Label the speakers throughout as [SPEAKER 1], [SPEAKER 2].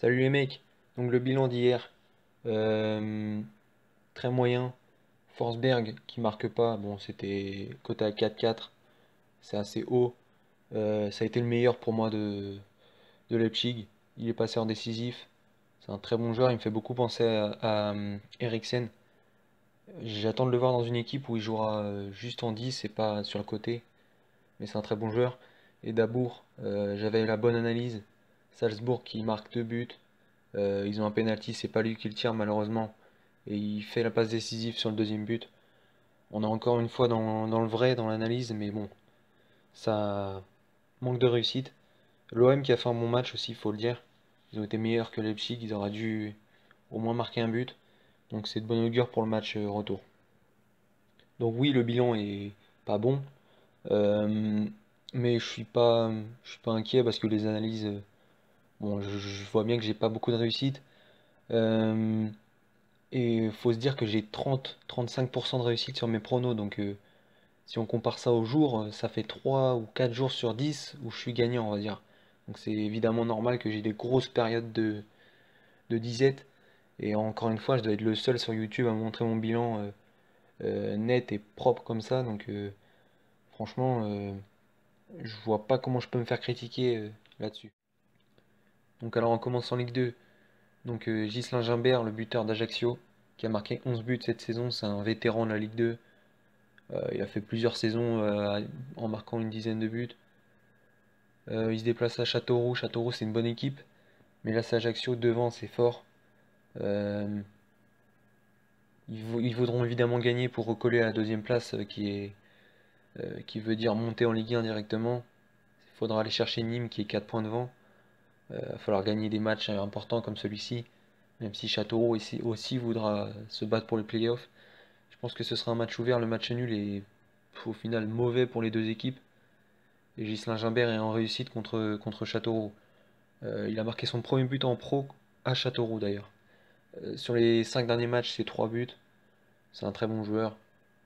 [SPEAKER 1] Salut les mecs, donc le bilan d'hier, euh, très moyen. Forsberg qui marque pas, bon c'était coté à 4-4, c'est assez haut. Ça a été le meilleur pour moi de Leipzig. Il est passeur décisif, c'est un très bon joueur, il me fait beaucoup penser à Eriksen. J'attends de le voir dans une équipe où il jouera juste en 10 et pas sur le côté, mais c'est un très bon joueur. Et Dabour, j'avais la bonne analyse. Salzbourg qui marque 2 buts. Ils ont un penalty, c'est pas lui qui le tire malheureusement. Et il fait la passe décisive sur le deuxième but. On est encore une fois dans le vrai, dans l'analyse, mais bon, ça manque de réussite. L'OM qui a fait un bon match aussi, il faut le dire. Ils ont été meilleurs que Leipzig, ils auraient dû au moins marquer un but. Donc c'est de bon augure pour le match retour. Donc oui, le bilan est pas bon, euh, mais je suis pas inquiet parce que les analyses, bon, je vois bien que j'ai pas beaucoup de réussite. Euh, Et il faut se dire que j'ai 30-35% de réussite sur mes pronos. Donc si on compare ça au jour, ça fait 3 ou 4 jours sur 10 où je suis gagnant, on va dire. Donc c'est évidemment normal que j'ai des grosses périodes de disette. Et encore une fois, je dois être le seul sur YouTube à montrer mon bilan net et propre comme ça. Donc franchement, je vois pas comment je peux me faire critiquer là-dessus. Donc alors on commence en Ligue 2. Donc Ghislain Gimbert, le buteur d'Ajaccio, qui a marqué 11 buts cette saison, c'est un vétéran de la Ligue 2. Il a fait plusieurs saisons en marquant une dizaine de buts. Il se déplace à Châteauroux. Châteauroux, c'est une bonne équipe. Mais là, c'est Ajaccio devant, c'est fort. Euh, ils voudront évidemment gagner pour recoller à la deuxième place qui veut dire monter en Ligue 1 directement. Il faudra aller chercher Nîmes qui est 4 points devant. Il va falloir gagner des matchs importants comme celui-ci. Même si Châteauroux aussi voudra se battre pour les playoffs. Je pense que ce sera un match ouvert. Le match nul est au final mauvais pour les deux équipes. Et Ghislain Gimbert est en réussite contre Châteauroux. Il a marqué son premier but en pro à Châteauroux d'ailleurs. Sur les 5 derniers matchs, c'est 3 buts. C'est un très bon joueur.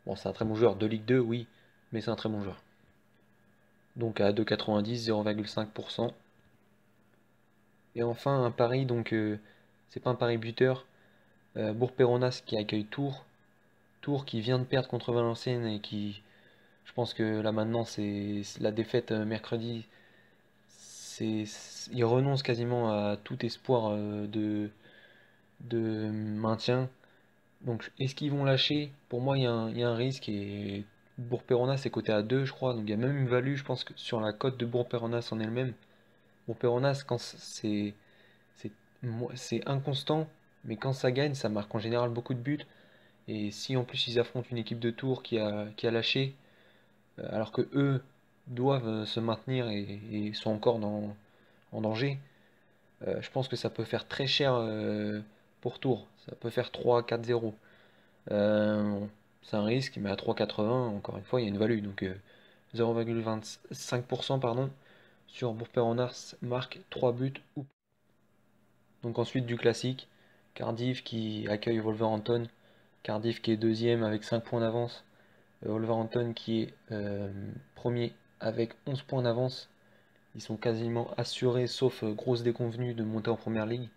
[SPEAKER 1] Bon, c'est un très bon joueur de Ligue 2, oui, mais c'est un très bon joueur. Donc à 2,90, 0,5%. Et enfin, un pari, donc c'est pas un pari buteur. Bourg-Péronas qui accueille Tours. Tours qui vient de perdre contre Valenciennes et qui, je pense que là maintenant, c'est la défaite mercredi. Ils renoncent quasiment à tout espoir de maintien. Donc, est-ce qu'ils vont lâcher? Pour moi, il y a un risque. Et Bourg-Péronas est coté à 2, je crois. Donc, il y a même une value, je pense, que sur la cote de Bourg-Péronas en elle-même. Bourg-Péronas, quand c'est c'est inconstant, mais quand ça gagne, ça marque en général beaucoup de buts. Et si en plus ils affrontent une équipe de Tours qui a lâché, alors que eux doivent se maintenir et sont encore en danger, je pense que ça peut faire très cher pour Tours. Ça peut faire 3-4-0. Euh, c'est un risque, mais à 3,80, encore une fois, il y a une value. Donc 0,25% pardon, sur Bourg-Péronars marque 3 buts. Donc ensuite du classique, Cardiff qui accueille Wolverhampton. Cardiff qui est deuxième avec 5 points d'avance. Wolverhampton qui est premier avec 11 points d'avance. Ils sont quasiment assurés, sauf grosse déconvenue, de monter en première ligue.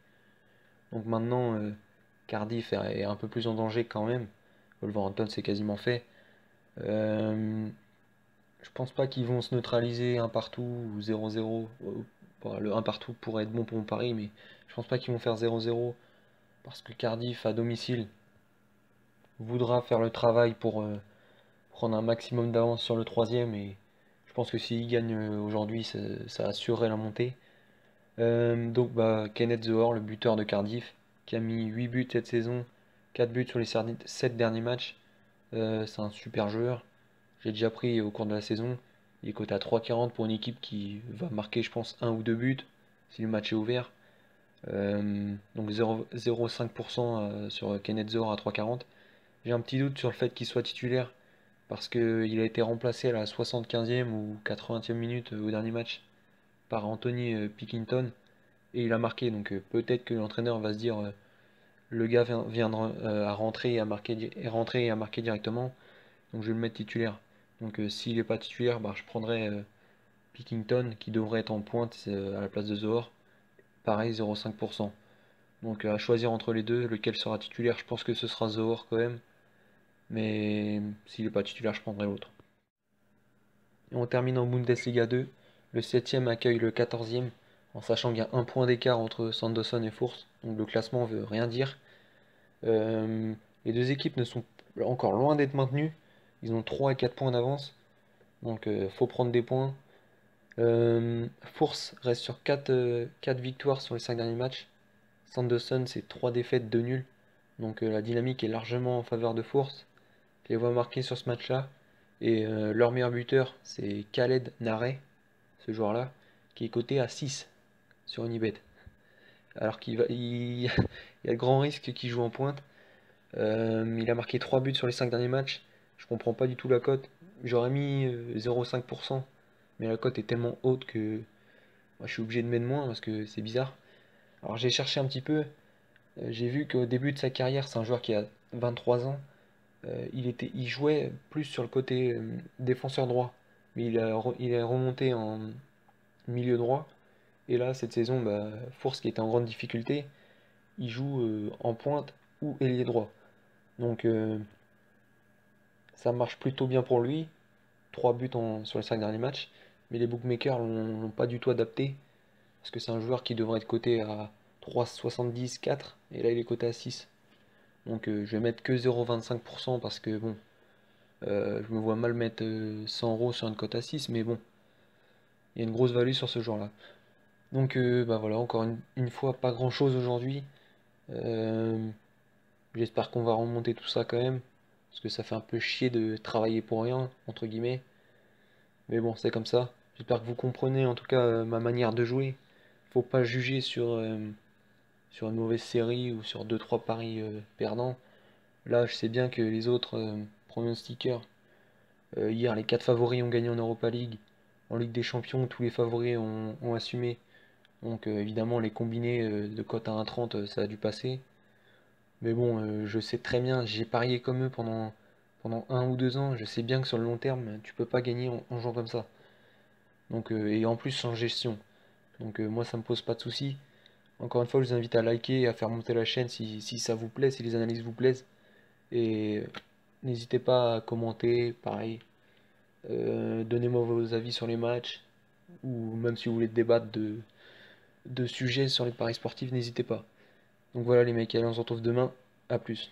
[SPEAKER 1] Donc maintenant, Cardiff est un peu plus en danger quand même. Wolverhampton, c'est quasiment fait. Euh, je pense pas qu'ils vont se neutraliser un partout ou 0-0. Bon, le un partout pourrait être bon pour mon pari, mais je pense pas qu'ils vont faire 0-0 parce que Cardiff à domicile voudra faire le travail pour prendre un maximum d'avance sur le troisième et je pense que s'ils gagnent aujourd'hui, ça assurerait la montée. Donc bah, Kenneth Zohore, le buteur de Cardiff, qui a mis 8 buts cette saison, 4 buts sur les 7 derniers matchs. C'est un super joueur. J'ai déjà pris au cours de la saison. Il est coté à 3,40 pour une équipe qui va marquer, je pense, un ou deux buts si le match est ouvert. Donc 0,5% sur Kenneth Zohore à 3,40. J'ai un petit doute sur le fait qu'il soit titulaire parce qu'il a été remplacé à la 75e ou 80e minute au dernier match par Anthony Pickington et il a marqué. Donc peut-être que l'entraîneur va se dire le gars vient à rentrer et à marquer, directement, donc je vais le mettre titulaire. Donc s'il n'est pas titulaire, bah, je prendrai Pickington qui devrait être en pointe à la place de Zohor pareil 0,5%. Donc à choisir entre les deux, lequel sera titulaire, je pense que ce sera Zohor quand même. Mais s'il n'est pas titulaire, je prendrai l'autre. Et on termine en Bundesliga 2. Le 7e accueille le 14e, en sachant qu'il y a un point d'écart entre Sanderson et Furs. Donc le classement veut rien dire. Les deux équipes ne sont encore loin d'être maintenues. Ils ont 3 et 4 points d'avance. Donc faut prendre des points. Furs reste sur 4 victoires sur les 5 derniers matchs. Sanderson, c'est 3 défaites, 2 nuls. Donc la dynamique est largement en faveur de Furs. Je les vois marquer sur ce match-là. Et leur meilleur buteur, c'est Khaled Narey, ce joueur-là, qui est coté à 6 sur Unibet. Alors il y a de grands risques qu'il joue en pointe. Il a marqué 3 buts sur les 5 derniers matchs. Je comprends pas du tout la cote. J'aurais mis 0,5%, mais la cote est tellement haute que moi, je suis obligé de mettre moins parce que c'est bizarre. Alors j'ai cherché un petit peu. J'ai vu qu'au début de sa carrière, c'est un joueur qui a 23 ans. Il jouait plus sur le côté défenseur droit, mais il est remonté en milieu droit. Et là, cette saison, bah, Fource qui était en grande difficulté, il joue en pointe ou ailier droit. Donc ça marche plutôt bien pour lui. 3 buts sur les 5 derniers matchs. Mais les bookmakers l'ont pas du tout adapté. Parce que c'est un joueur qui devrait être coté à 3,70, 4. Et là, il est coté à 6. Donc je vais mettre que 0,25% parce que bon, je me vois mal mettre 100 euros sur une cote à 6. Mais bon, il y a une grosse value sur ce joueur-là. Donc bah voilà, encore une fois, pas grand-chose aujourd'hui. Euh, J'espère qu'on va remonter tout ça quand même. Parce que ça fait un peu chier de travailler pour rien, entre guillemets. Mais bon, c'est comme ça. J'espère que vous comprenez en tout cas ma manière de jouer. Faut pas juger sur une mauvaise série ou sur deux trois paris perdants. Là, je sais bien que les autres pronostiqueurs, hier, les 4 favoris ont gagné en Europa League. En Ligue des Champions, tous les favoris ont assumé. Donc évidemment, les combinés de cote à 1,30, ça a dû passer. Mais bon, je sais très bien, j'ai parié comme eux pendant 1 ou 2 ans. Je sais bien que sur le long terme, tu peux pas gagner en jouant comme ça. Donc, et en plus sans gestion. Donc moi, ça me pose pas de soucis. Encore une fois, je vous invite à liker et à faire monter la chaîne si ça vous plaît, si les analyses vous plaisent. Et n'hésitez pas à commenter, pareil. Donnez-moi vos avis sur les matchs. Ou même si vous voulez débattre de sujets sur les paris sportifs, n'hésitez pas. Donc voilà les mecs, allez, on se retrouve demain. À plus.